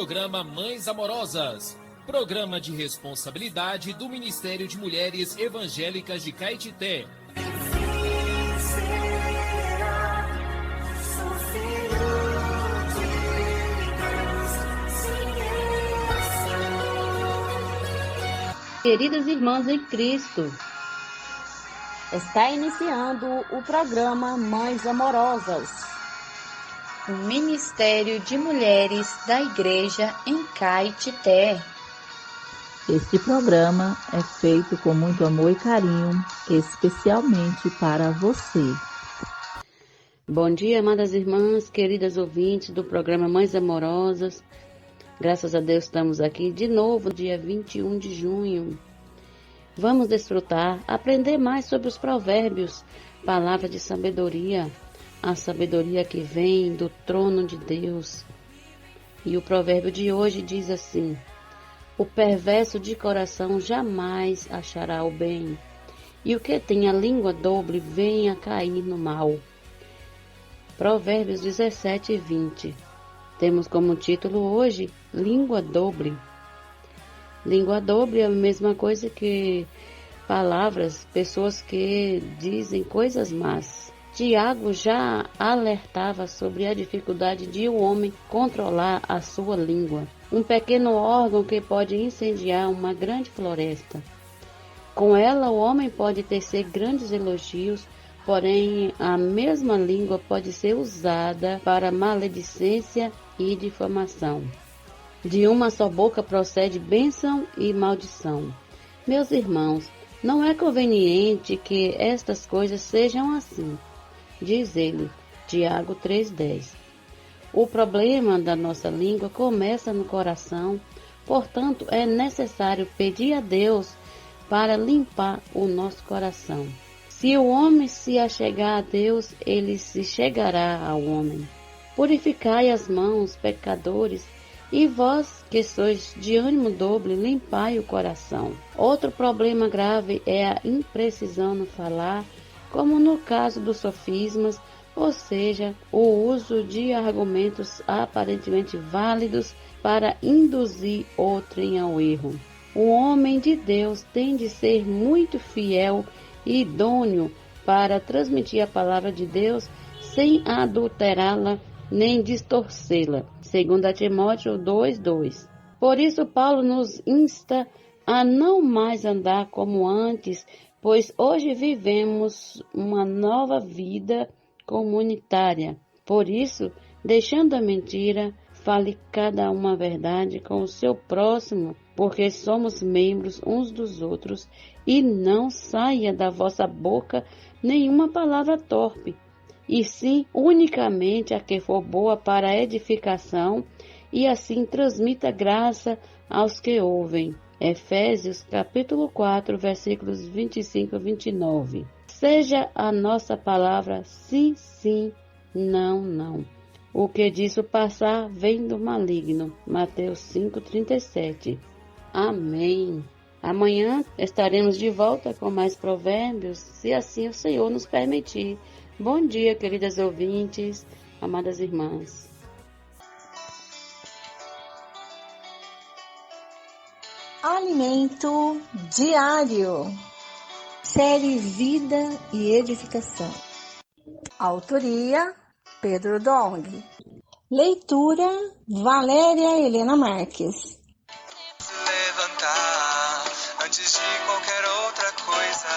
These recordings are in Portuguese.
programa Mães Amorosas, programa de responsabilidade do Ministério de Mulheres Evangélicas de Caetité. Queridas irmãs em Cristo, está iniciando o programa Mães Amorosas, o Ministério de Mulheres da Igreja em Caetité. Este programa é feito com muito amor e carinho, especialmente para você. Bom dia, amadas irmãs, queridas ouvintes do programa Mães Amorosas. Graças a Deus estamos aqui de novo, dia 21 de junho. Vamos desfrutar, aprender mais sobre os provérbios, palavra de sabedoria, a sabedoria que vem do trono de Deus. E o provérbio de hoje diz assim: o perverso de coração jamais achará o bem, e o que tem a língua dobre vem a cair no mal. Provérbios 17 e 20. Temos como título hoje, língua dobre. Língua dobre é a mesma coisa que palavras, pessoas que dizem coisas más. Tiago já alertava sobre a dificuldade de um homem controlar a sua língua, um pequeno órgão que pode incendiar uma grande floresta. Com ela, o homem pode tecer grandes elogios, porém a mesma língua pode ser usada para maledicência e difamação. De uma só boca procede bênção e maldição. Meus irmãos, não é conveniente que estas coisas sejam assim, diz ele, Tiago 3,10. O problema da nossa língua começa no coração, portanto é necessário pedir a Deus para limpar o nosso coração. Se o homem se achegar a Deus, ele se chegará ao homem. Purificai as mãos, pecadores, e vós que sois de ânimo dobre, limpai o coração. Outro problema grave é a imprecisão no falar, como no caso dos sofismas, ou seja, o uso de argumentos aparentemente válidos para induzir outrem ao erro. O homem de Deus tem de ser muito fiel e idôneo para transmitir a palavra de Deus sem adulterá-la nem distorcê-la. 2 Timóteo 2:2. Por isso Paulo nos insta a não mais andar como antes, pois hoje vivemos uma nova vida comunitária. Por isso, deixando a mentira, fale cada uma a verdade com o seu próximo, porque somos membros uns dos outros, e não saia da vossa boca nenhuma palavra torpe, e sim unicamente a que for boa para a edificação, e assim transmita graça aos que ouvem. Efésios capítulo 4, versículos 25 a 29. Seja a nossa palavra sim, sim, não, não. O que disso passar vem do maligno. Mateus 5:37. Amém. Amanhã estaremos de volta com mais provérbios, se assim o Senhor nos permitir. Bom dia, queridas ouvintes, amadas irmãs. Alimento diário. Série Vida e Edificação. Autoria: Pedro Dong. Leitura: Valéria Helena Marques. Levantar antes de qualquer outra coisa.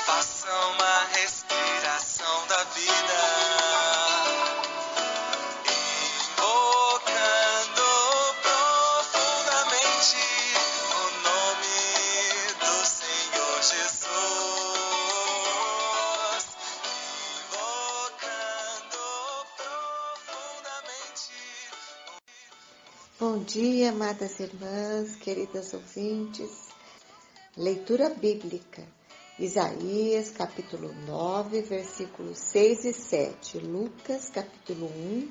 Faça uma respiração da vida, invocando profundamente o nome do Senhor Jesus. Invocando profundamente. Bom dia, amadas irmãs, queridas ouvintes. Leitura bíblica. Isaías, capítulo 9, versículos 6 e 7. Lucas, capítulo 1,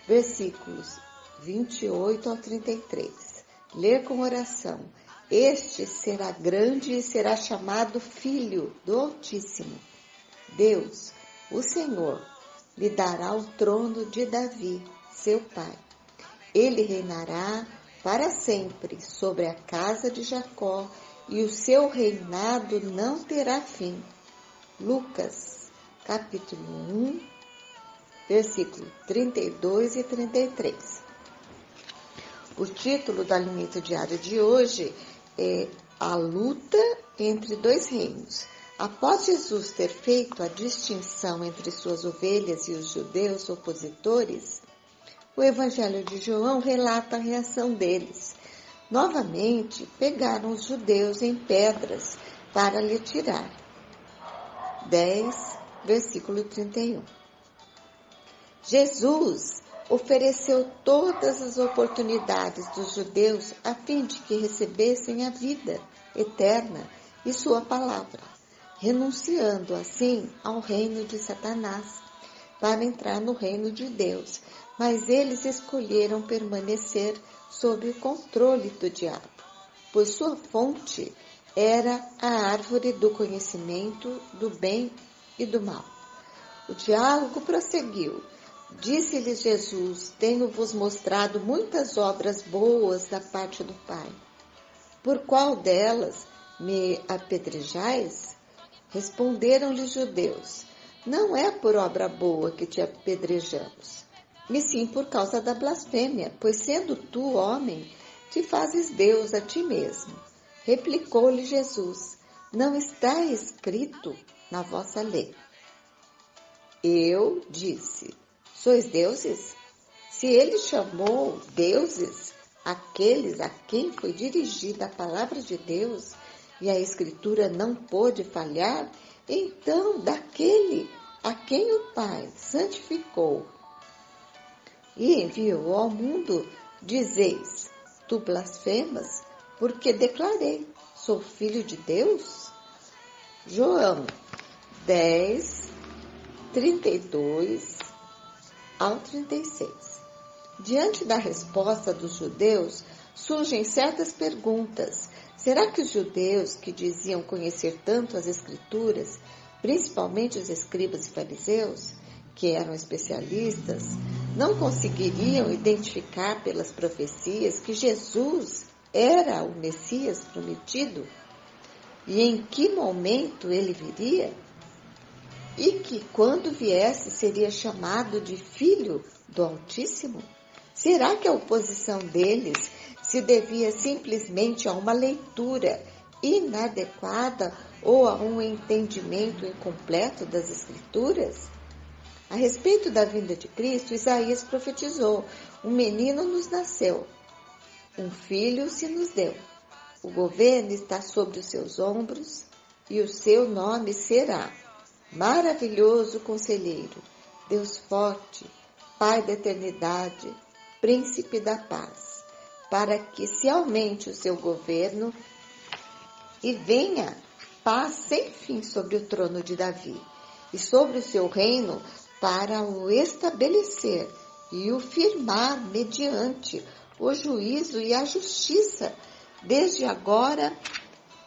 versículos 28 ao 33. Ler com oração. Este será grande e será chamado Filho do Altíssimo. Deus, o Senhor, lhe dará o trono de Davi, seu pai. Ele reinará para sempre sobre a casa de Jacó, e o seu reinado não terá fim. Lucas, capítulo 1, versículo 32 e 33. O título do alimento diário de hoje é A Luta entre Dois Reinos. Após Jesus ter feito a distinção entre suas ovelhas e os judeus opositores, o Evangelho de João relata a reação deles. Novamente, pegaram os judeus em pedras para lhe tirar. 10, versículo 31. Jesus ofereceu todas as oportunidades dos judeus a fim de que recebessem a vida eterna e sua palavra, renunciando assim ao reino de Satanás para entrar no reino de Deus. Mas eles escolheram permanecer sob o controle do diabo, pois sua fonte era a árvore do conhecimento do bem e do mal. O diálogo prosseguiu. Disse-lhes Jesus: tenho-vos mostrado muitas obras boas da parte do Pai. Por qual delas me apedrejais? Responderam-lhe os judeus: não é por obra boa que te apedrejamos, mas sim por causa da blasfêmia, pois sendo tu homem, te fazes Deus a ti mesmo. Replicou-lhe Jesus: não está escrito na vossa lei? Eu disse: sois deuses? Se ele chamou deuses aqueles a quem foi dirigida a palavra de Deus, e a Escritura não pôde falhar, então daquele a quem o Pai santificou e enviou ao mundo, dizeis: tu blasfemas, porque declarei: sou filho de Deus? João 10, 32 ao 36. Diante da resposta dos judeus, surgem certas perguntas. Será que os judeus, que diziam conhecer tanto as Escrituras, principalmente os escribas e fariseus, que eram especialistas, não conseguiriam identificar pelas profecias que Jesus era o Messias prometido? E em que momento ele viria? E que, quando viesse, seria chamado de Filho do Altíssimo? Será que a oposição deles se devia simplesmente a uma leitura inadequada ou a um entendimento incompleto das Escrituras? A respeito da vinda de Cristo, Isaías profetizou: um menino nos nasceu, um filho se nos deu. O governo está sobre os seus ombros e o seu nome será Maravilhoso Conselheiro, Deus Forte, Pai da Eternidade, Príncipe da Paz, para que se aumente o seu governo e venha paz sem fim sobre o trono de Davi e sobre o seu reino, para o estabelecer e o firmar mediante o juízo e a justiça, desde agora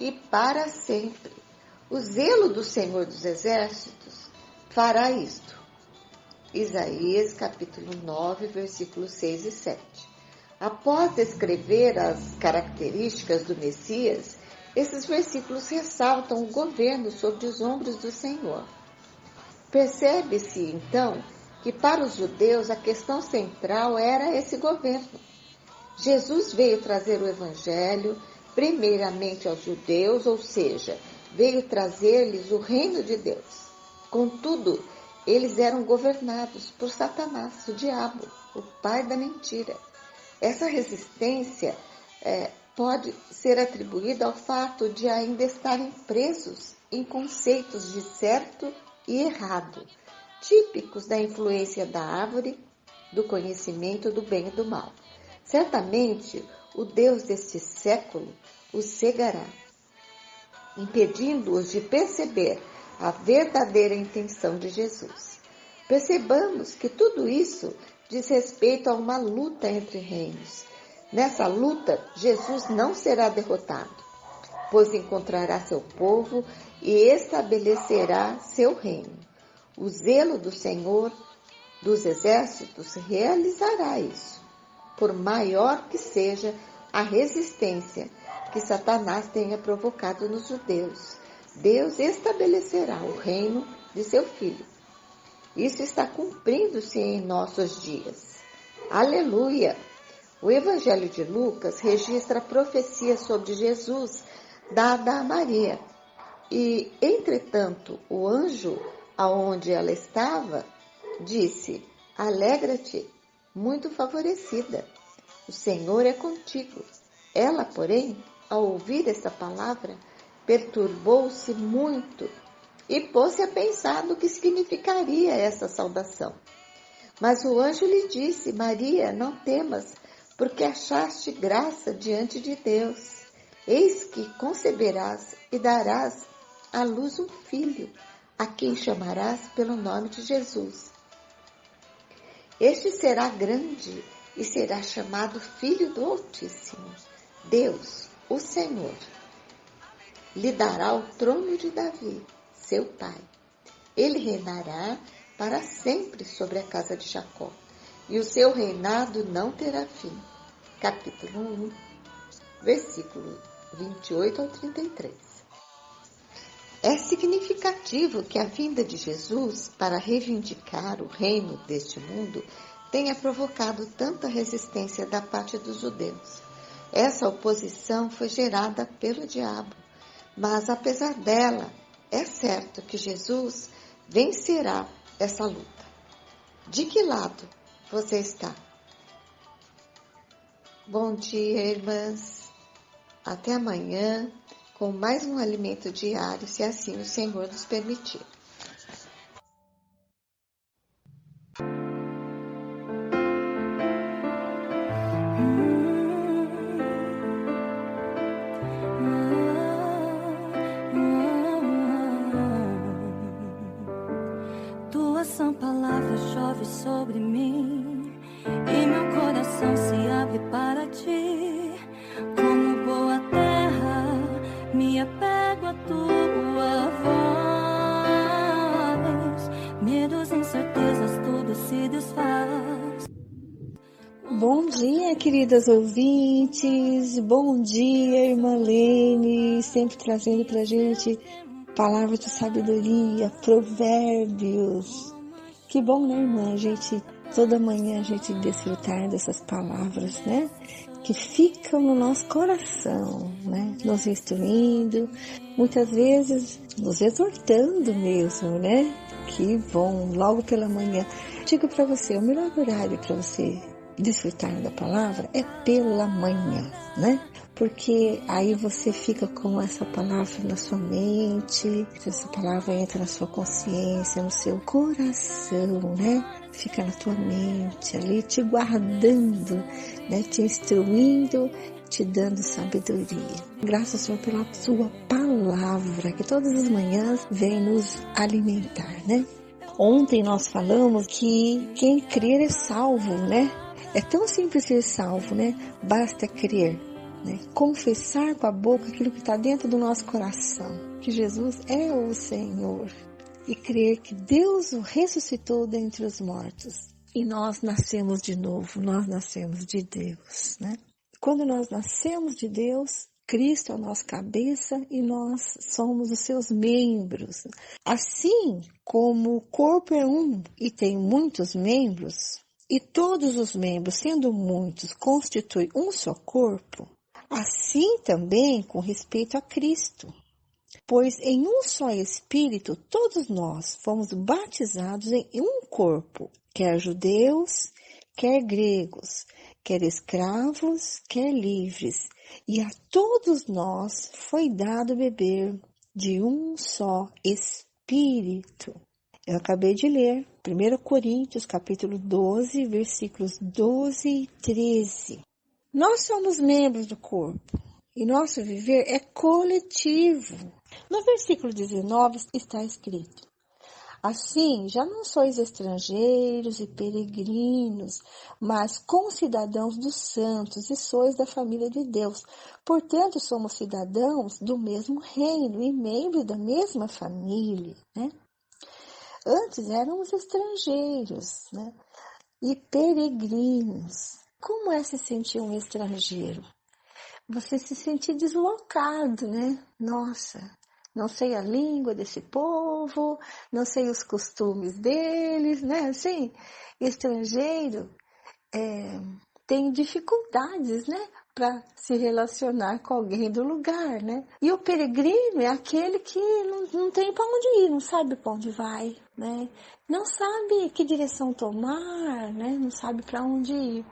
e para sempre. O zelo do Senhor dos Exércitos fará isto. Isaías capítulo 9, versículos 6 e 7. Após descrever as características do Messias, esses versículos ressaltam o governo sobre os ombros do Senhor. Percebe-se, então, que para os judeus a questão central era esse governo. Jesus veio trazer o Evangelho, primeiramente aos judeus, ou seja, veio trazer-lhes o reino de Deus. Contudo, eles eram governados por Satanás, o diabo, o pai da mentira. Essa resistência pode ser atribuída ao fato de ainda estarem presos em conceitos de certo e errado, típicos da influência da árvore do conhecimento do bem e do mal. Certamente, o Deus deste século os cegará, impedindo-os de perceber a verdadeira intenção de Jesus. Percebamos que tudo isso diz respeito a uma luta entre reinos. Nessa luta, Jesus não será derrotado, pois encontrará seu povo e estabelecerá seu reino. O zelo do Senhor dos Exércitos realizará isso. por maior que seja a resistência que Satanás tenha provocado nos judeus. Deus estabelecerá o reino de seu Filho. Isso está cumprindo-se em nossos dias. Aleluia! O Evangelho de Lucas registra a profecia sobre Jesus dada a Maria. E, entretanto, o anjo, aonde ela estava, disse: alegra-te, muito favorecida, o Senhor é contigo. Ela, porém, ao ouvir esta palavra, perturbou-se muito e pôs-se a pensar no que significaria essa saudação. Mas o anjo lhe disse: Maria, não temas, porque achaste graça diante de Deus. Eis que conceberás e darás à luz um filho, a quem chamarás pelo nome de Jesus. Este será grande e será chamado Filho do Altíssimo. Deus, o Senhor, lhe dará o trono de Davi, seu pai. Ele reinará para sempre sobre a casa de Jacó, e o seu reinado não terá fim. Capítulo 1, versículo 28 ao 33. É significativo que a vinda de Jesus para reivindicar o reino deste mundo tenha provocado tanta resistência da parte dos judeus. Essa oposição foi gerada pelo diabo, mas apesar dela, é certo que Jesus vencerá essa luta. De que lado você está? Bom dia, irmãs. Até amanhã com mais um alimento diário, se assim o Senhor nos permitir. Tua sã palavra chove sobre mim e meu coração se abre para ti. Como boa terra, me apego a tua voz. Medos, incertezas, tudo se desfaz. Bom dia, queridas ouvintes. Bom dia, irmã Lene, sempre trazendo pra gente palavras de sabedoria, provérbios. Que bom, né, irmã? Toda manhã a gente desfrutar dessas palavras, né? Que ficam no nosso coração, né? Nos instruindo, muitas vezes nos exortando mesmo, né? Que bom, logo pela manhã. Digo para você, o melhor horário para você desfrutar da palavra é pela manhã, né? Porque aí você fica com essa palavra na sua mente, essa palavra entra na sua consciência, no seu coração, né? Fica na tua mente ali, te guardando, né? Te instruindo, te dando sabedoria. Graças, Senhor, pela sua palavra, que todas as manhãs vem nos alimentar, né? Ontem nós falamos que quem crer é salvo, né? É tão simples ser salvo, né? Basta crer, né? Confessar com a boca aquilo que está dentro do nosso coração, que Jesus é o Senhor, e crer que Deus o ressuscitou dentre os mortos. E nós nascemos de novo, nós nascemos de Deus, né? Quando nós nascemos de Deus, Cristo é a nossa cabeça e nós somos os seus membros. Assim como o corpo é um e tem muitos membros, e todos os membros, sendo muitos, constituem um só corpo, assim também com respeito a Cristo. Pois em um só Espírito todos nós fomos batizados em um corpo, quer judeus, quer gregos, quer escravos, quer livres, e a todos nós foi dado beber de um só Espírito. Eu acabei de ler 1 Coríntios, capítulo 12, versículos 12 e 13. Nós somos membros do corpo e nosso viver é coletivo. No versículo 19 está escrito: assim, já não sois estrangeiros e peregrinos, mas concidadãos dos santos e sois da família de Deus. Portanto, somos cidadãos do mesmo reino e membros da mesma família, né? Antes éramos estrangeiros, né? E peregrinos, como é se sentir um estrangeiro? Você se sentir deslocado, né? Nossa, não sei a língua desse povo, não sei os costumes deles, né? Assim, estrangeiro tem dificuldades, né? Para se relacionar com alguém do lugar, né? E o peregrino é aquele que não tem para onde ir, não sabe para onde vai, né? Não sabe que direção tomar, né? Não sabe para onde ir.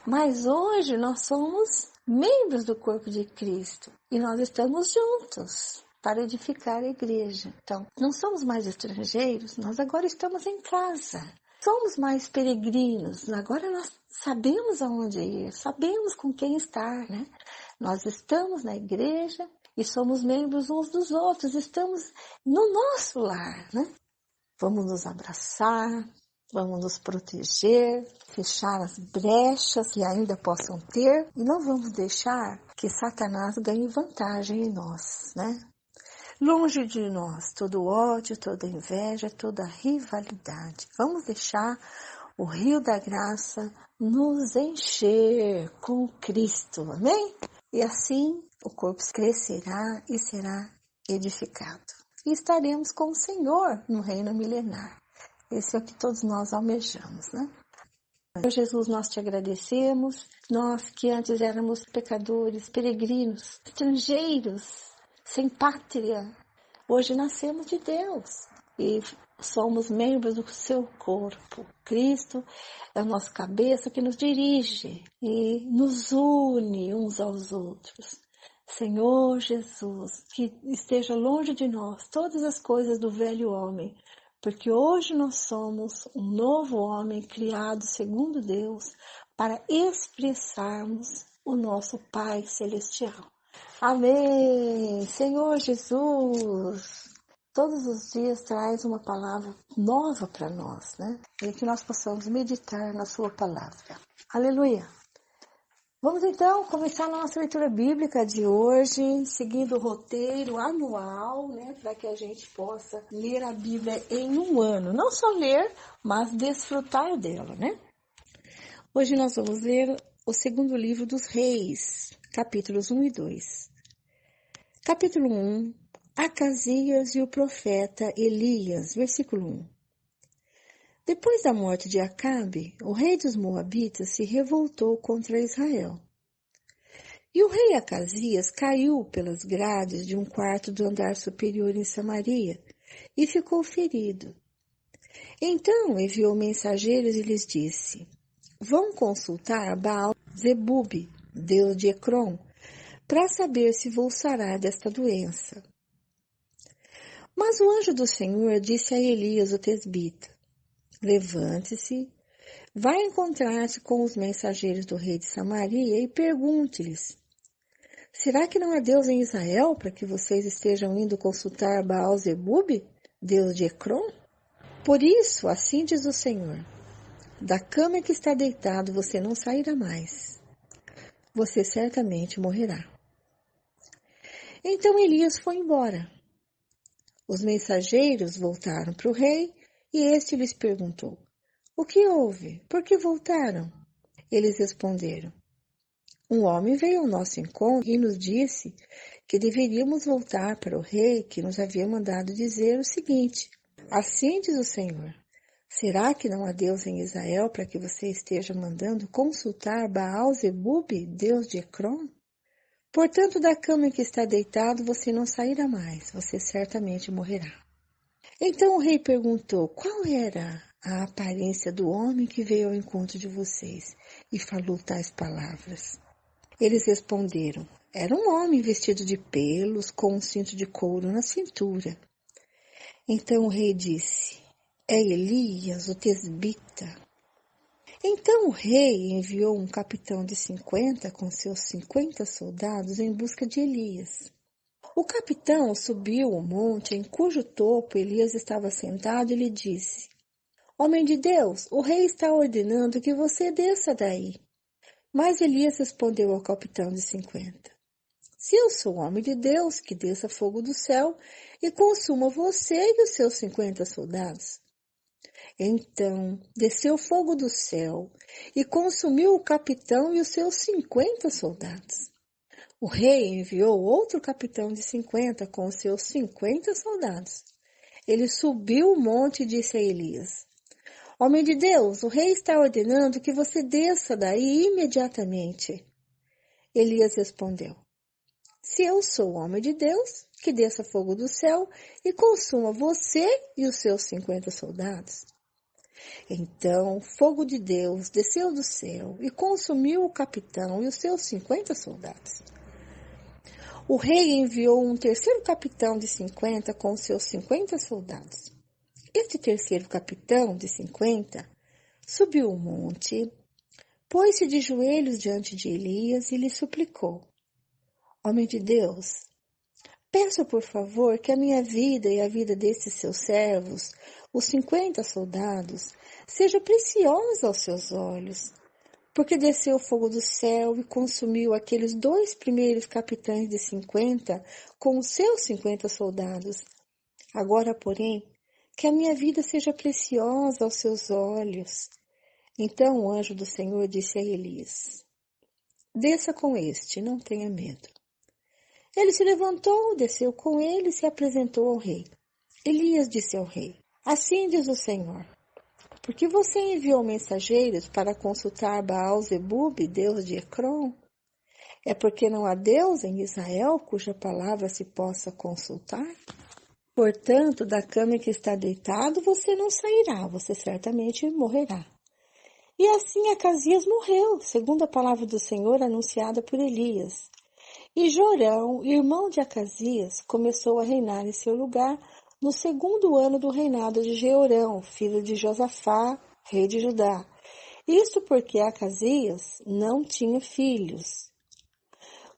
Mas hoje nós somos membros do corpo de Cristo e nós estamos juntos para edificar a igreja. Então, não somos mais estrangeiros, nós agora estamos em casa. Somos mais peregrinos, agora nós sabemos aonde ir, sabemos com quem estar, né? Nós estamos na igreja e somos membros uns dos outros, estamos no nosso lar, né? Vamos nos abraçar, vamos nos proteger, fechar as brechas que ainda possam ter e não vamos deixar que Satanás ganhe vantagem em nós, né? Longe de nós todo ódio, toda inveja, toda rivalidade. Vamos deixar o rio da graça nos encher com Cristo, amém? E assim o corpo crescerá e será edificado. E estaremos com o Senhor no reino milenar. Esse é o que todos nós almejamos, né? Senhor Jesus, nós te agradecemos. Nós que antes éramos pecadores, peregrinos, estrangeiros, sem pátria, hoje nascemos de Deus e somos membros do seu corpo. Cristo é a nossa cabeça que nos dirige e nos une uns aos outros. Senhor Jesus, que esteja longe de nós todas as coisas do velho homem, porque hoje nós somos um novo homem criado segundo Deus para expressarmos o nosso Pai Celestial. Amém! Senhor Jesus, todos os dias traz uma palavra nova para nós, né? E que nós possamos meditar na sua palavra. Aleluia! Vamos então começar a nossa leitura bíblica de hoje, seguindo o roteiro anual, né? Para que a gente possa ler a Bíblia em um ano. Não só ler, mas desfrutar dela, né? Hoje nós vamos ler o segundo livro dos Reis, capítulos 1 e 2. Capítulo 1, Acasias e o profeta Elias, versículo 1. Depois da morte de Acabe, o rei dos Moabitas se revoltou contra Israel. E o rei Acasias caiu pelas grades de um quarto do andar superior em Samaria e ficou ferido. Então enviou mensageiros e lhes disse: Vão consultar Baal-zebub, deus de Ecrom, para saber se vou sarar desta doença. Mas o anjo do Senhor disse a Elias, o tesbita: Levante-se, vá encontrar-se com os mensageiros do rei de Samaria e pergunte-lhes: Será que não há Deus em Israel para que vocês estejam indo consultar Baal-zebub, deus de Ecrom? Por isso, assim diz o Senhor: Da cama que está deitado você não sairá mais. Você certamente morrerá. Então Elias foi embora. Os mensageiros voltaram para o rei e este lhes perguntou: O que houve? Por que voltaram? Eles responderam: Um homem veio ao nosso encontro e nos disse que deveríamos voltar para o rei que nos havia mandado dizer o seguinte: Assim diz o Senhor: Será que não há Deus em Israel para que você esteja mandando consultar Baal-zebub, deus de Ecrom? Portanto, da cama em que está deitado você não sairá mais, você certamente morrerá. Então o rei perguntou: Qual era a aparência do homem que veio ao encontro de vocês e falou tais palavras? Eles responderam: Era um homem vestido de pelos, com um cinto de couro na cintura. Então o rei disse: É Elias, o tesbita. Então o rei enviou um capitão de 50 com seus 50 soldados em busca de Elias. O capitão subiu o monte em cujo topo Elias estava sentado e lhe disse: Homem de Deus, o rei está ordenando que você desça daí. Mas Elias respondeu ao capitão de 50: Se eu sou homem de Deus, que desça fogo do céu e consuma você e os seus 50 soldados. Então desceu fogo do céu e consumiu o capitão e os seus 50 soldados. O rei enviou outro capitão de 50 com os seus 50 soldados. Ele subiu o monte e disse a Elias: Homem de Deus, o rei está ordenando que você desça daí imediatamente. Elias respondeu: Se eu sou homem de Deus, que desça fogo do céu e consuma você e os seus 50 soldados. Então, fogo de Deus desceu do céu e consumiu o capitão e os seus 50 soldados. O rei enviou um terceiro capitão de 50 com os seus 50 soldados. Este terceiro capitão de 50 subiu o monte, pôs-se de joelhos diante de Elias e lhe suplicou: Homem de Deus, peço por favor que a minha vida e a vida desses seus servos, os 50 soldados, seja preciosa aos seus olhos, porque desceu o fogo do céu e consumiu aqueles 2 primeiros capitães de 50 com os seus 50 soldados. Agora, porém, que a minha vida seja preciosa aos seus olhos. Então o anjo do Senhor disse a Elias: Desça com este, não tenha medo. Ele se levantou, desceu com ele e se apresentou ao rei. Elias disse ao rei: Assim diz o Senhor: Porque você enviou mensageiros para consultar Baal-zebub, deus de Ecrom? É porque não há Deus em Israel cuja palavra se possa consultar? Portanto, da cama em que está deitado, você não sairá, você certamente morrerá. E assim Acasias morreu, segundo a palavra do Senhor anunciada por Elias. E Jorão, irmão de Acasias, começou a reinar em seu lugar no 2º ano do reinado de Jeorão, filho de Josafá, rei de Judá. Isto porque Acasias não tinha filhos.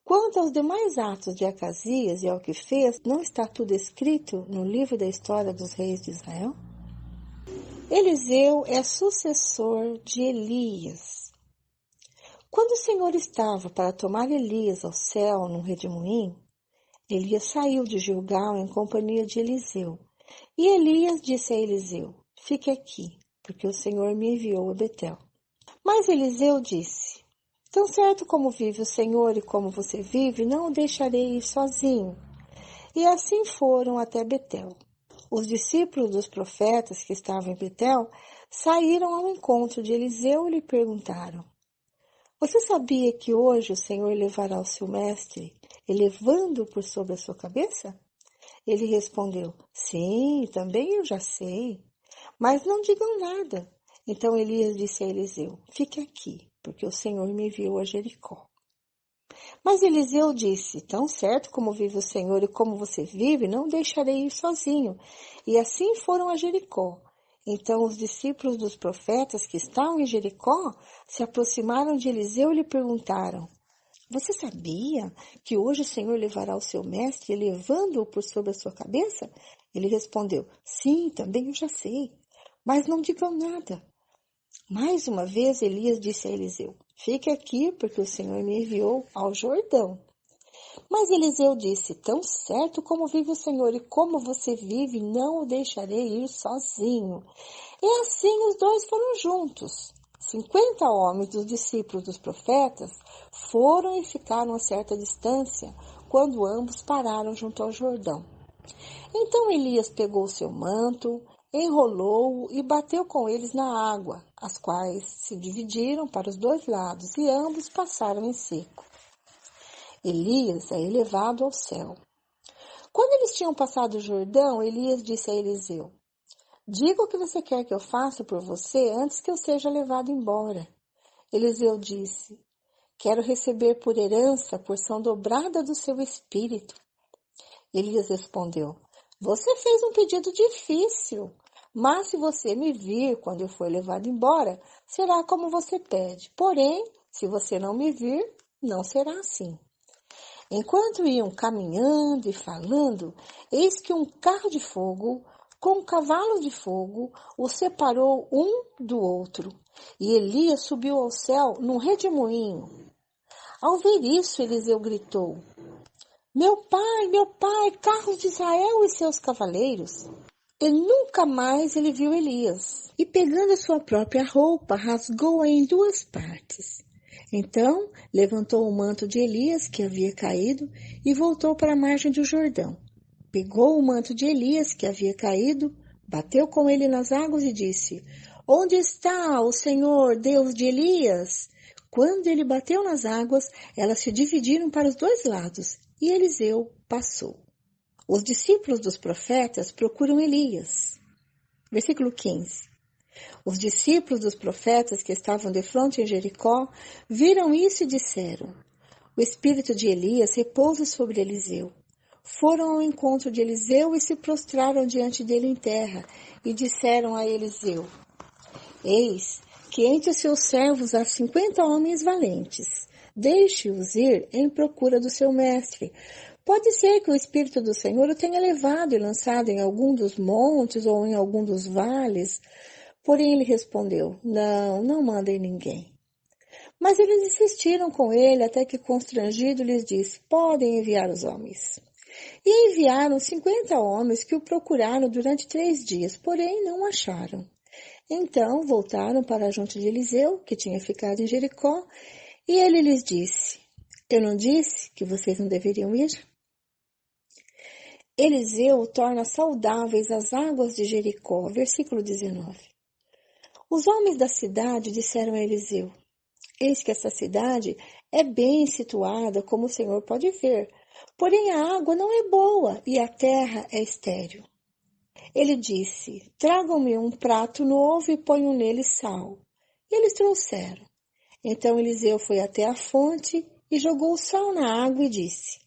Quanto aos demais atos de Acasias e ao que fez, não está tudo escrito no livro da história dos reis de Israel? Eliseu é sucessor de Elias. Quando o Senhor estava para tomar Elias ao céu num redemoinho, Elias saiu de Gilgal em companhia de Eliseu. E Elias disse a Eliseu: Fique aqui, porque o Senhor me enviou a Betel. Mas Eliseu disse: Tão certo como vive o Senhor e como você vive, não o deixarei ir sozinho. E assim foram até Betel. Os discípulos dos profetas que estavam em Betel saíram ao encontro de Eliseu e lhe perguntaram: Você sabia que hoje o Senhor levará o seu mestre, elevando-o por sobre a sua cabeça? Ele respondeu: Sim, também eu já sei, mas não digam nada. Então Elias disse a Eliseu: Fique aqui, porque o Senhor me enviou a Jericó. Mas Eliseu disse: Tão certo como vive o Senhor e como você vive, não deixarei ir sozinho. E assim foram a Jericó. Então os discípulos dos profetas que estavam em Jericó se aproximaram de Eliseu e lhe perguntaram: Você sabia que hoje o Senhor levará o seu mestre, elevando-o por sobre a sua cabeça? Ele respondeu: Sim, também eu já sei, mas não digam nada. Mais uma vez Elias disse a Eliseu: Fique aqui, porque o Senhor me enviou ao Jordão. Mas Eliseu disse: Tão certo como vive o Senhor e como você vive, não o deixarei ir sozinho. E assim os dois foram juntos. 50 homens dos discípulos dos profetas foram e ficaram a certa distância, quando ambos pararam junto ao Jordão. Então Elias pegou o seu manto, enrolou-o e bateu com eles na água, as quais se dividiram para os 2 lados, e ambos passaram em seco. Elias é elevado ao céu. Quando eles tinham passado o Jordão, Elias disse a Eliseu: Diga o que você quer que eu faça por você antes que eu seja levado embora. Eliseu disse: Quero receber por herança a porção dobrada do seu espírito. Elias respondeu: Você fez um pedido difícil, mas se você me vir quando eu for levado embora, será como você pede. Porém, se você não me vir, não será assim. Enquanto iam caminhando e falando, eis que um carro de fogo, com um cavalo de fogo, os separou um do outro. E Elias subiu ao céu num redemoinho. Ao ver isso, Eliseu gritou: meu pai, carros de Israel e seus cavaleiros. E nunca mais ele viu Elias. E pegando a sua própria roupa, rasgou-a em 2 partes. Então, levantou o manto de Elias, que havia caído, e voltou para a margem do Jordão. Pegou o manto de Elias, que havia caído, bateu com ele nas águas e disse: Onde está o Senhor, Deus de Elias? Quando ele bateu nas águas, elas se dividiram para os 2 lados, e Eliseu passou. Os discípulos dos profetas procuram Elias. Versículo 15. Os discípulos dos profetas que estavam defronte em Jericó viram isso e disseram: O espírito de Elias repousa sobre Eliseu. Foram ao encontro de Eliseu e se prostraram diante dele em terra, e disseram a Eliseu: Eis que entre os seus servos há 50 homens valentes. Deixe-os ir em procura do seu mestre. Pode ser que o Espírito do Senhor o tenha levado e lançado em algum dos montes ou em algum dos vales. Porém ele respondeu: Não mandem ninguém. Mas eles insistiram com ele até que, constrangido, lhes disse: Podem enviar os homens. E enviaram 50 homens que o procuraram durante 3 dias, porém não o acharam. Então voltaram para junto de Eliseu, que tinha ficado em Jericó, e ele lhes disse: Eu não disse que vocês não deveriam ir? Eliseu torna saudáveis as águas de Jericó. Versículo 19. Os homens da cidade disseram a Eliseu: Eis que essa cidade é bem situada, como o Senhor pode ver. Porém a água não é boa e a terra é estéril. Ele disse: Tragam-me um prato novo e ponham nele sal. E eles trouxeram. Então Eliseu foi até a fonte e jogou o sal na água e disse: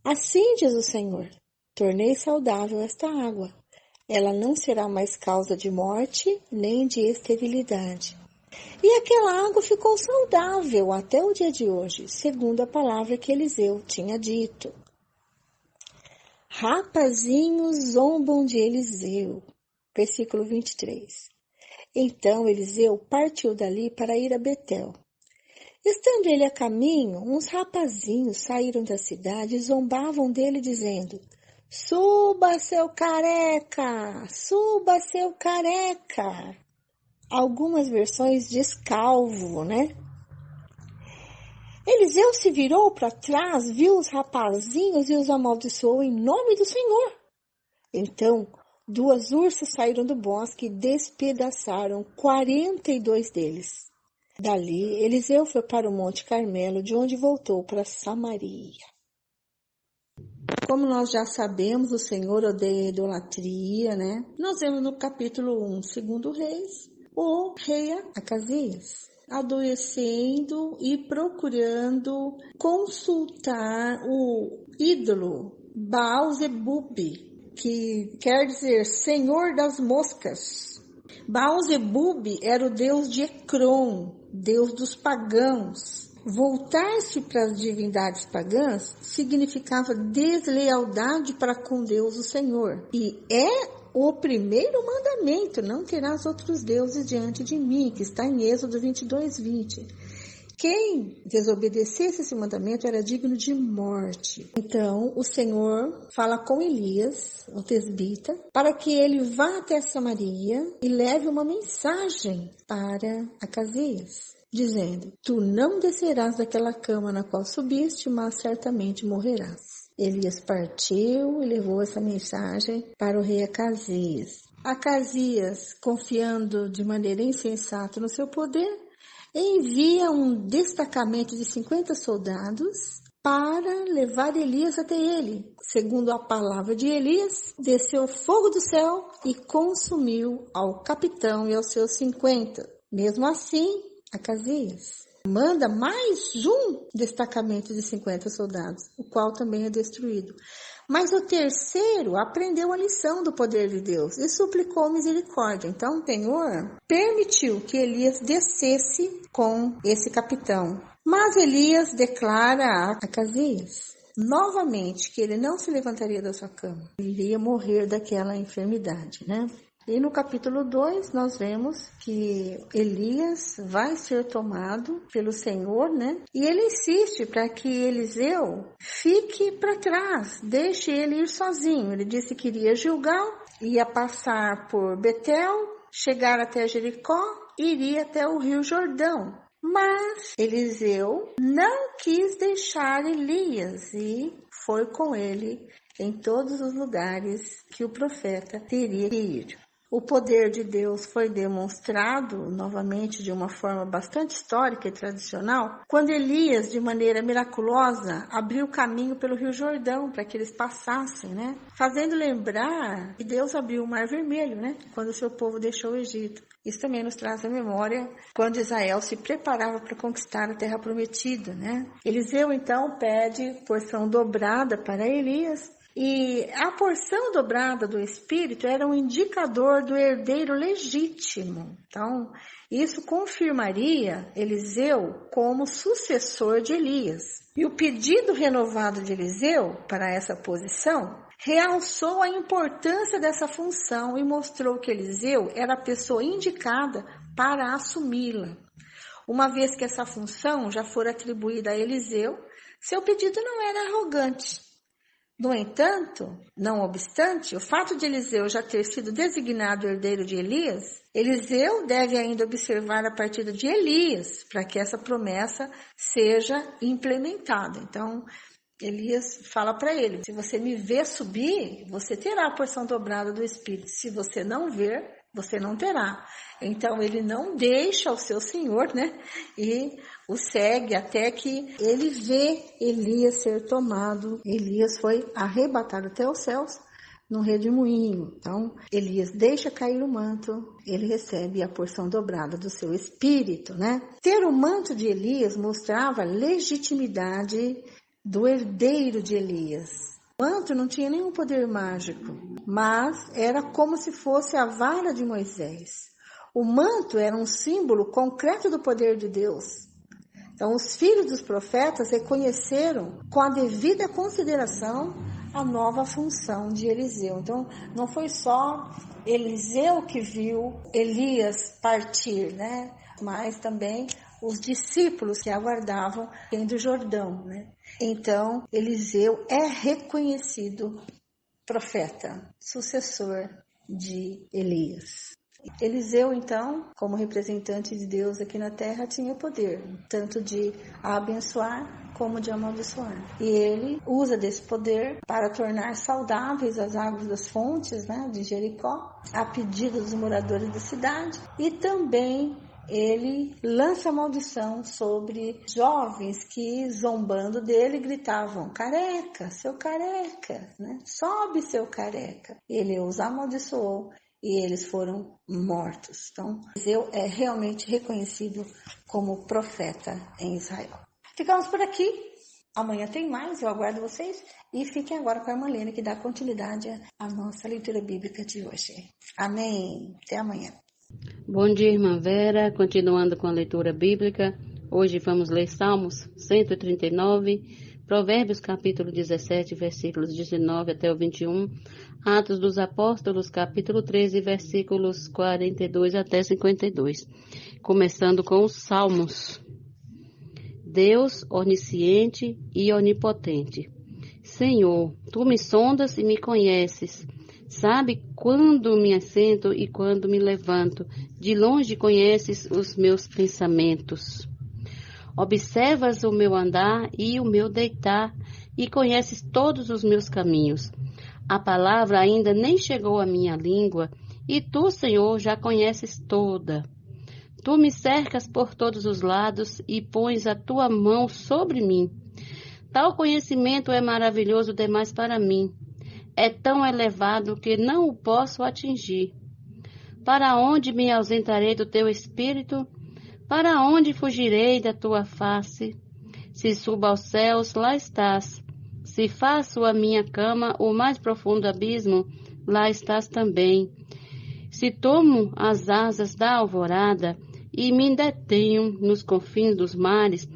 Assim diz o Senhor: Tornei saudável esta água. Ela não será mais causa de morte nem de esterilidade. E aquela água ficou saudável até o dia de hoje, segundo a palavra que Eliseu tinha dito. Rapazinhos zombam de Eliseu. Versículo 23. Então Eliseu partiu dali para ir a Betel. Estando ele a caminho, uns rapazinhos saíram da cidade e zombavam dele, dizendo: Suba, seu careca! Suba, seu careca! Algumas versões diz calvo, né? Eliseu se virou para trás, viu os rapazinhos e os amaldiçoou em nome do Senhor. Então, 2 ursas saíram do bosque e despedaçaram 42 deles. Dali, Eliseu foi para o Monte Carmelo, de onde voltou para Samaria. Como nós já sabemos, o Senhor odeia a idolatria, né? Nós vemos no capítulo 1, 2 Reis, o rei Acasias adoecendo e procurando consultar o ídolo Baal-zebub, que quer dizer Senhor das Moscas. Baal-zebub era o deus de Ecrom, deus dos pagãos. Voltar-se para as divindades pagãs significava deslealdade para com Deus o Senhor. E é o primeiro mandamento: não terás outros deuses diante de mim, que está em Êxodo 22:20. Quem desobedecesse esse mandamento era digno de morte. Então, o Senhor fala com Elias, o tesbita, para que ele vá até Samaria e leve uma mensagem para Acasias, dizendo: Tu não descerás daquela cama na qual subiste, mas certamente morrerás. Elias partiu e levou essa mensagem para o rei Acasias. Acasias, confiando de maneira insensata no seu poder, envia um destacamento de 50 soldados para levar Elias até ele. Segundo a palavra de Elias, desceu fogo do céu e consumiu ao capitão e aos seus 50. Mesmo assim, Acasias manda mais um destacamento de 50 soldados, o qual também é destruído. Mas o terceiro aprendeu a lição do poder de Deus e suplicou misericórdia. Então o Senhor permitiu que Elias descesse com esse capitão. Mas Elias declara a Acasias novamente que ele não se levantaria da sua cama. Ele iria morrer daquela enfermidade, né? E no capítulo 2, nós vemos que Elias vai ser tomado pelo Senhor, né? E ele insiste para que Eliseu fique para trás, deixe ele ir sozinho. Ele disse que iria a Gilgal ia passar por Betel, chegar até Jericó, iria até o Rio Jordão. Mas Eliseu não quis deixar Elias e foi com ele em todos os lugares que o profeta teria que ir. O poder de Deus foi demonstrado novamente de uma forma bastante histórica e tradicional, quando Elias, de maneira miraculosa, abriu o caminho pelo Rio Jordão para que eles passassem, né? Fazendo lembrar que Deus abriu o Mar Vermelho, né? Quando o seu povo deixou o Egito. Isso também nos traz a memória quando Israel se preparava para conquistar a Terra Prometida, né? Eliseu, então, pede porção dobrada para Elias. E a porção dobrada do Espírito era um indicador do herdeiro legítimo. Então, isso confirmaria Eliseu como sucessor de Elias. E o pedido renovado de Eliseu para essa posição realçou a importância dessa função e mostrou que Eliseu era a pessoa indicada para assumi-la. Uma vez que essa função já for atribuída a Eliseu, seu pedido não era arrogante. No entanto, não obstante, o fato de Eliseu já ter sido designado herdeiro de Elias, Eliseu deve ainda observar a partida de Elias para que essa promessa seja implementada. Então, Elias fala para ele, se você me ver subir, você terá a porção dobrada do Espírito. Se você não ver, você não terá. Então, ele não deixa o seu senhor, né? E o segue até que ele vê Elias ser tomado. Elias foi arrebatado até os céus num redemoinho. Então, Elias deixa cair o manto, ele recebe a porção dobrada do seu espírito, né? Ter o manto de Elias mostrava a legitimidade do herdeiro de Elias. O manto não tinha nenhum poder mágico, mas era como se fosse a vara de Moisés. O manto era um símbolo concreto do poder de Deus. Então, os filhos dos profetas reconheceram com a devida consideração a nova função de Eliseu. Então, não foi só Eliseu que viu Elias partir, né? Mas também os discípulos que aguardavam em do Jordão, né? Então, Eliseu é reconhecido profeta, sucessor de Elias. Eliseu, então, como representante de Deus aqui na terra, tinha o poder, tanto de abençoar como de amaldiçoar. E ele usa desse poder para tornar saudáveis as águas das fontes, né, de Jericó, a pedido dos moradores da cidade, e também ele lança maldição sobre jovens que, zombando dele, gritavam, careca, seu careca, né? Sobe, seu careca. Ele os amaldiçoou e eles foram mortos. Então, Eliseu é realmente reconhecido como profeta em Israel. Ficamos por aqui. Amanhã tem mais, eu aguardo vocês. E fiquem agora com a irmã Lene, que dá continuidade à nossa leitura bíblica de hoje. Amém. Até amanhã. Bom dia, irmã Vera. Continuando com a leitura bíblica, hoje vamos ler Salmos 139, Provérbios capítulo 17, versículos 19 até o 21, Atos dos Apóstolos capítulo 13, versículos 42 até 52. Começando com os Salmos. Deus onisciente e onipotente. Senhor, tu me sondas e me conheces. Sabe quando me assento e quando me levanto. De longe conheces os meus pensamentos. Observas o meu andar e o meu deitar, e conheces todos os meus caminhos. A palavra ainda nem chegou à minha língua, e tu, Senhor, já conheces toda. Tu me cercas por todos os lados e pões a tua mão sobre mim. Tal conhecimento é maravilhoso demais para mim. É tão elevado que não o posso atingir. Para onde me ausentarei do teu espírito? Para onde fugirei da tua face? Se subo aos céus, lá estás. Se faço a minha cama o mais profundo abismo, lá estás também. Se tomo as asas da alvorada e me detenho nos confins dos mares,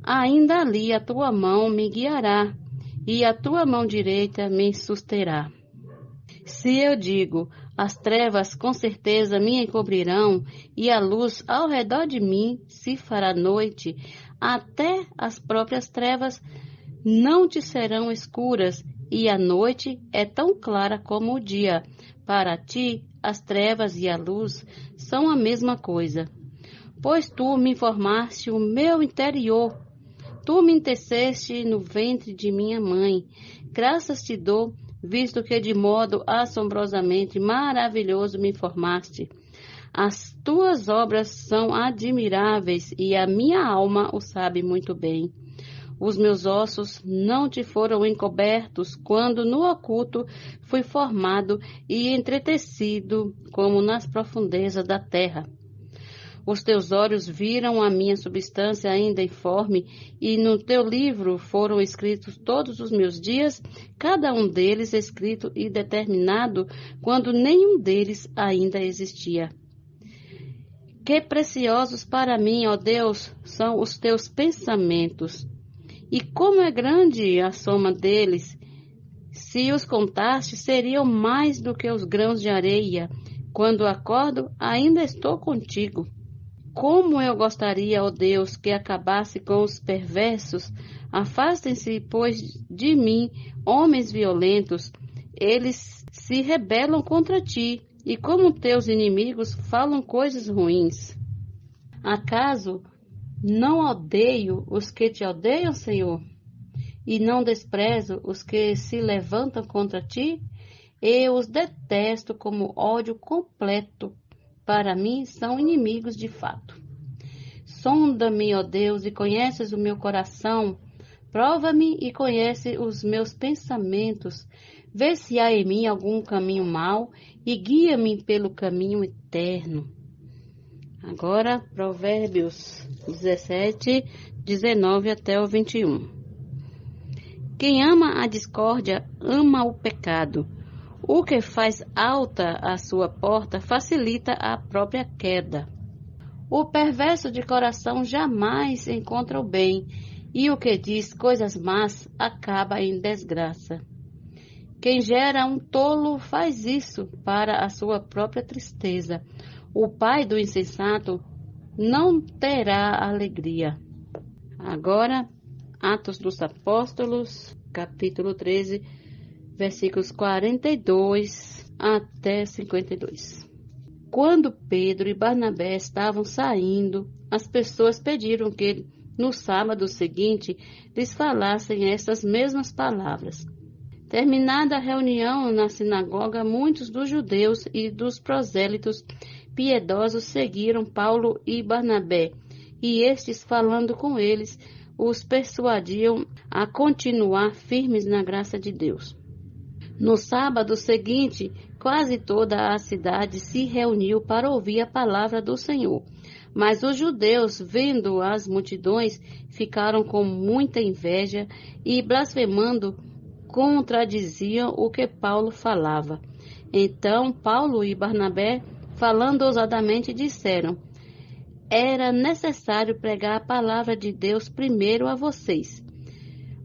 ainda ali a tua mão me guiará e a tua mão direita me susterá. Se eu digo, as trevas com certeza me encobrirão, e a luz ao redor de mim se fará noite, até as próprias trevas não te serão escuras, e a noite é tão clara como o dia. Para ti, as trevas e a luz são a mesma coisa. Pois tu me formaste o meu interior, tu me teceste no ventre de minha mãe. Graças te dou, visto que de modo assombrosamente maravilhoso me formaste. As tuas obras são admiráveis e a minha alma o sabe muito bem. Os meus ossos não te foram encobertos quando no oculto fui formado e entretecido como nas profundezas da terra. Os teus olhos viram a minha substância ainda informe, e no teu livro foram escritos todos os meus dias, cada um deles escrito e determinado, quando nenhum deles ainda existia. Que preciosos para mim, ó Deus, são os teus pensamentos, e como é grande a soma deles! Se os contaste, seriam mais do que os grãos de areia. Quando acordo, ainda estou contigo. Como eu gostaria, ó Deus, que acabasse com os perversos. Afastem-se, pois, de mim, homens violentos. Eles se rebelam contra ti, e como teus inimigos falam coisas ruins. Acaso não odeio os que te odeiam, Senhor? E não desprezo os que se levantam contra ti? Eu os detesto como ódio completo. Para mim, são inimigos de fato. Sonda-me, ó Deus, e conheces o meu coração. Prova-me e conhece os meus pensamentos. Vê se há em mim algum caminho mau e guia-me pelo caminho eterno. Agora, Provérbios 17, 19 até o 21. Quem ama a discórdia, ama o pecado. O que faz alta a sua porta facilita a própria queda. O perverso de coração jamais encontra o bem, e o que diz coisas más acaba em desgraça. Quem gera um tolo faz isso para a sua própria tristeza. O pai do insensato não terá alegria. Agora, Atos dos Apóstolos, capítulo 13, versículos 42 até 52. Quando Pedro e Barnabé estavam saindo, as pessoas pediram que no sábado seguinte lhes falassem estas mesmas palavras. Terminada a reunião na sinagoga, muitos dos judeus e dos prosélitos piedosos seguiram Paulo e Barnabé, e estes, falando com eles, os persuadiam a continuar firmes na graça de Deus. No sábado seguinte, quase toda a cidade se reuniu para ouvir a palavra do Senhor. Mas os judeus, vendo as multidões, ficaram com muita inveja e, blasfemando, contradiziam o que Paulo falava. Então Paulo e Barnabé, falando ousadamente, disseram: era necessário pregar a palavra de Deus primeiro a vocês.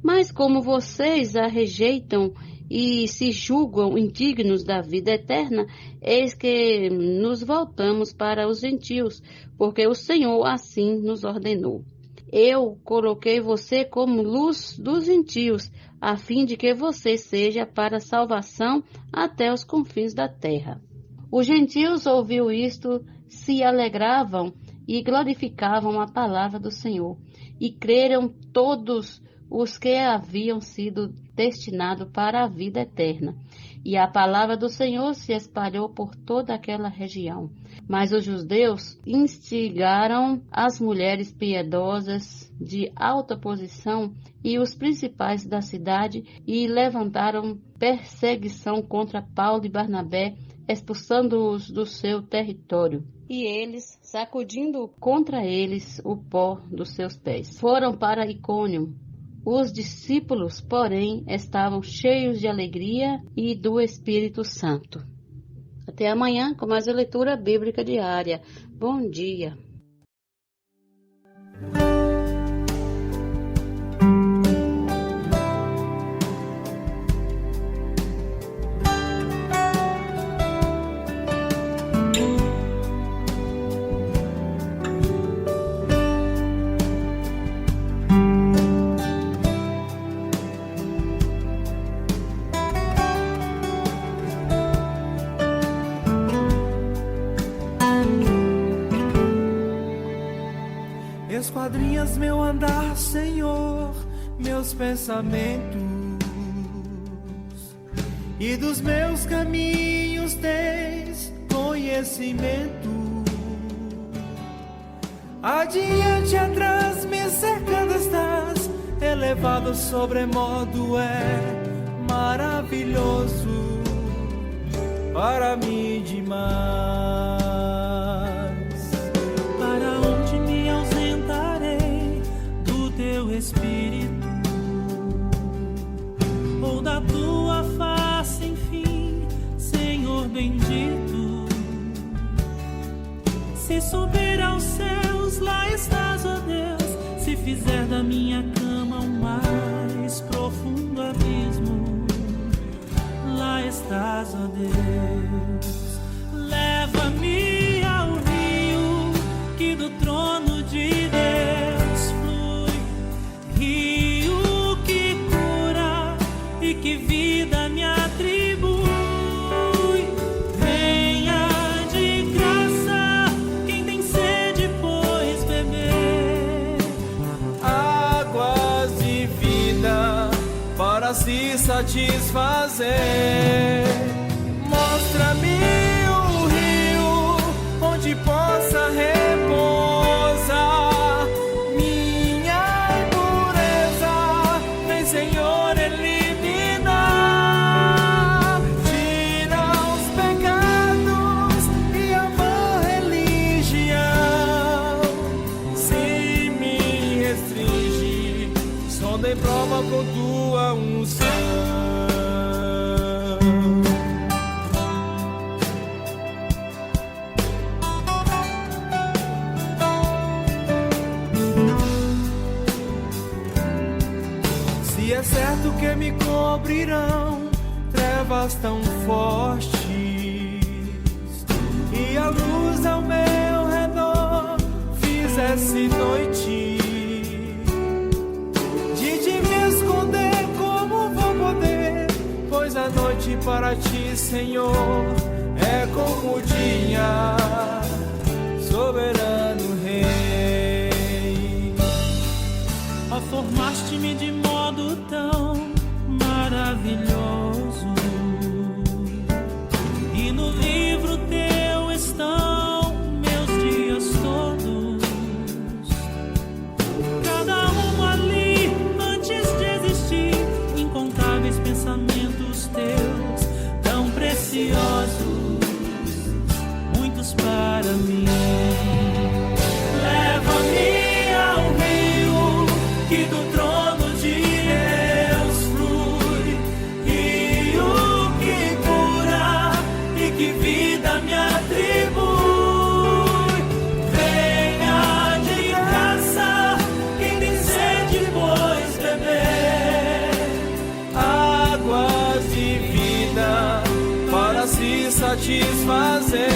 Mas como vocês a rejeitam e se julgam indignos da vida eterna, eis que nos voltamos para os gentios, porque o Senhor assim nos ordenou. Eu coloquei você como luz dos gentios, a fim de que você seja para salvação até os confins da terra. Os gentios, ouviu isto, se alegravam e glorificavam a palavra do Senhor, e creram todos os que haviam sido destinados para a vida eterna. E a palavra do Senhor se espalhou por toda aquela região. Mas os judeus instigaram as mulheres piedosas de alta posição e os principais da cidade e levantaram perseguição contra Paulo e Barnabé, expulsando-os do seu território. E eles, sacudindo contra eles o pó dos seus pés, foram para Icônio. Os discípulos, porém, estavam cheios de alegria e do Espírito Santo. Até amanhã com mais uma leitura bíblica diária. Bom dia. esquadrinhas meu andar, Senhor, meus pensamentos, e dos meus caminhos tens conhecimento. Adiante, atrás, me cercando estás, elevado sobremodo é maravilhoso para mim demais. Para onde me ausentarei do teu Espírito, ou da tua face, enfim, Senhor bendito? Se subir aos céus, lá estás, ó Deus. Se fizer da minha cama um mais profundo abismo, lá estás, ó Deus. Leva-me ao rio que do trono de Deus flui, rio que cura e que vida me atribui. Venha de graça quem tem sede, pois beber águas de vida para se satisfazer. Mostra-me o rio onde possa repousar minha impureza. Vem, Senhor, eliminar, tira os pecados e a má religião. Se me restringe, sonda e prova com tua unção. Se é certo que me cobrirão trevas tão fortes, e a luz ao meu redor fizesse noite, de te me esconder como vou poder? Pois a noite para ti, Senhor, é como o dia, soberano Rei. Ó, formaste-me de modo tão maravilhoso, e no livro teu estão meus dias todos, cada um ali antes de existir. Incontáveis pensamentos teus, tão preciosos, muitos para mim. Leva-me ao rio que do trono de Deus flui, rio que cura e que vida me atribui. Venha de graça quem tem sede, pois beber águas de vida para se satisfazer.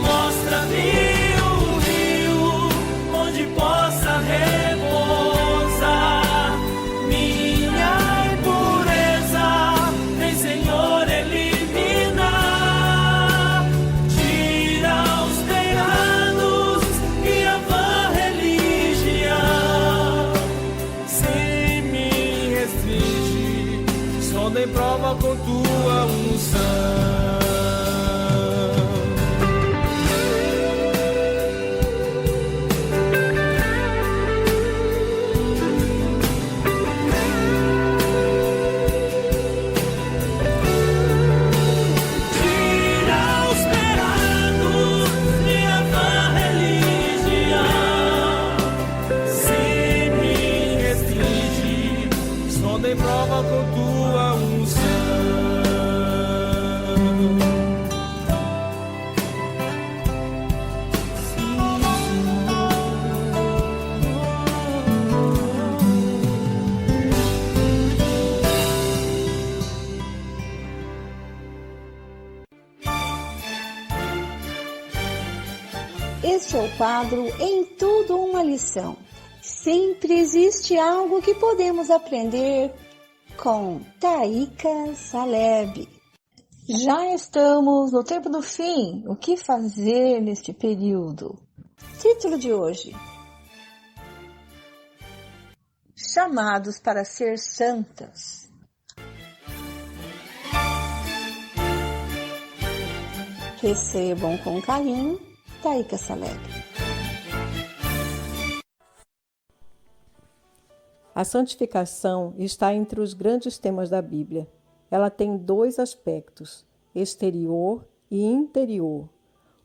Mostra-me o rio onde possa repousar minha impureza. Vem, Senhor, eliminar, tira os pecados e a vã religião. Se me restringe, sonda e prova com tua unção. Em prova com tua unção. Este é o quadro Em Tudo Uma Lição. Sempre existe algo que podemos aprender com Taíka Saleb. Já estamos no tempo do fim. O que fazer neste período? Título de hoje: Chamados para ser santas. Recebam com carinho, Taíca Saleb. A santificação está entre os grandes temas da Bíblia. Ela tem dois aspectos, exterior e interior.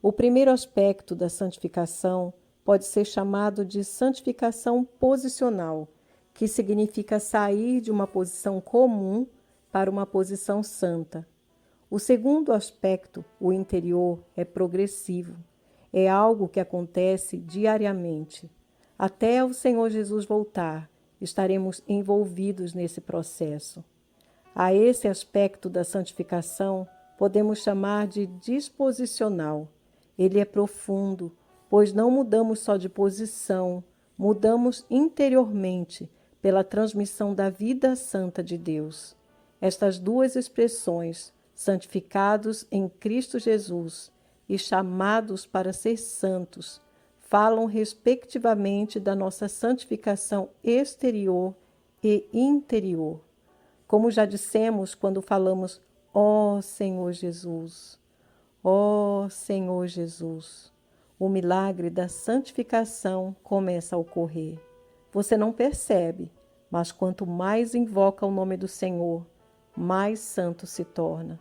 O primeiro aspecto da santificação pode ser chamado de santificação posicional, que significa sair de uma posição comum para uma posição santa. O segundo aspecto, o interior, é progressivo. É algo que acontece diariamente. Até o Senhor Jesus voltar, estaremos envolvidos nesse processo. A esse aspecto da santificação podemos chamar de disposicional. Ele é profundo, pois não mudamos só de posição, mudamos interiormente pela transmissão da vida santa de Deus. Estas duas expressões, santificados em Cristo Jesus e chamados para ser santos, falam respectivamente da nossa santificação exterior e interior. Como já dissemos quando falamos, ó Senhor Jesus, ó Senhor Jesus, o milagre da santificação começa a ocorrer. Você não percebe, mas quanto mais invoca o nome do Senhor, mais santo se torna.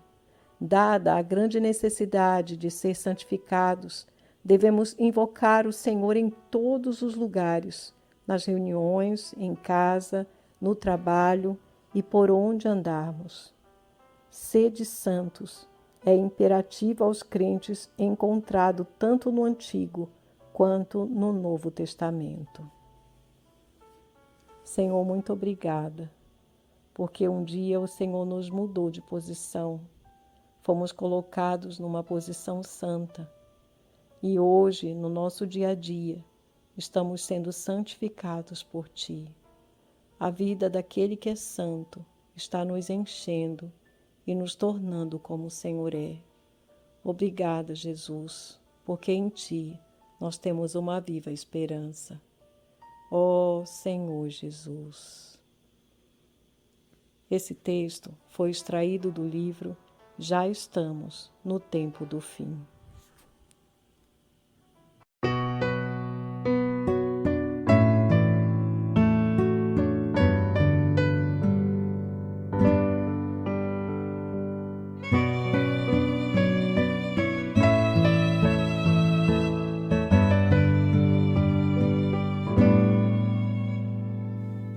Dada a grande necessidade de ser santificados, devemos invocar o Senhor em todos os lugares, nas reuniões, em casa, no trabalho e por onde andarmos. Sede santos é imperativo aos crentes encontrado tanto no Antigo quanto no Novo Testamento. Senhor, muito obrigada, porque um dia o Senhor nos mudou de posição. Fomos colocados numa posição santa e hoje, no nosso dia a dia, estamos sendo santificados por Ti. A vida daquele que é santo está nos enchendo e nos tornando como o Senhor é. Obrigada, Jesus, porque em Ti nós temos uma viva esperança. Ó Senhor Jesus. Esse texto foi extraído do livro Já Estamos no Tempo do Fim.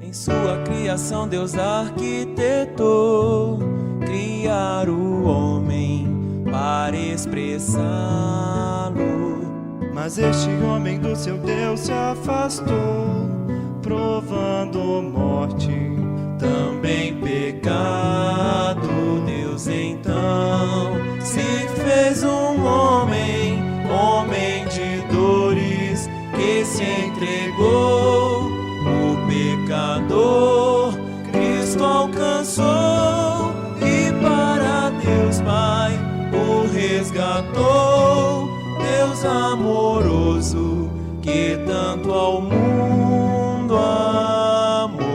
Em sua criação Deus arquitetou criar o homem para expressá-lo. Mas este homem do seu Deus se afastou, provando morte, também pecado. Deus então se fez um homem, homem de dores, que se entregou. O pecador Cristo alcançou e para Deus Pai o resgatou. Deus amoroso que tanto ao mundo amou.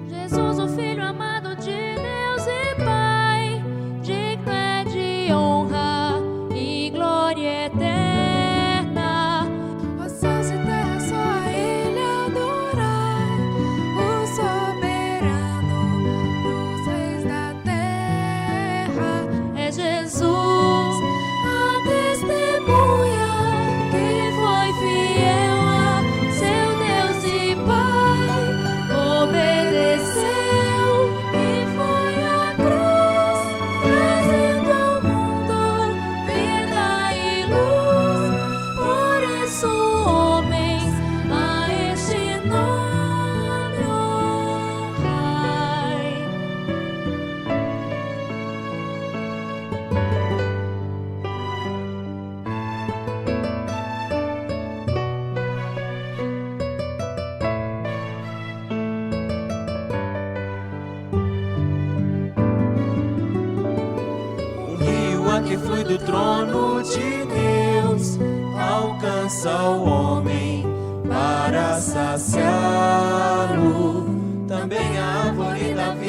Jesus, o Filho amado de Deus e Pai, digno é de honra e glória eterna. Ó céus e terra, só a Ele adorar, o soberano dos reis da terra. É Jesus, a testemunha que foi fiel a seu Deus e Pai. Obedeceu e foi à cruz, trazendo ao mundo vida e luz. Por isso, homens, a este nome honrai. que flui do trono de Deus alcança o homem para saciá-lo. Também a árvore da vida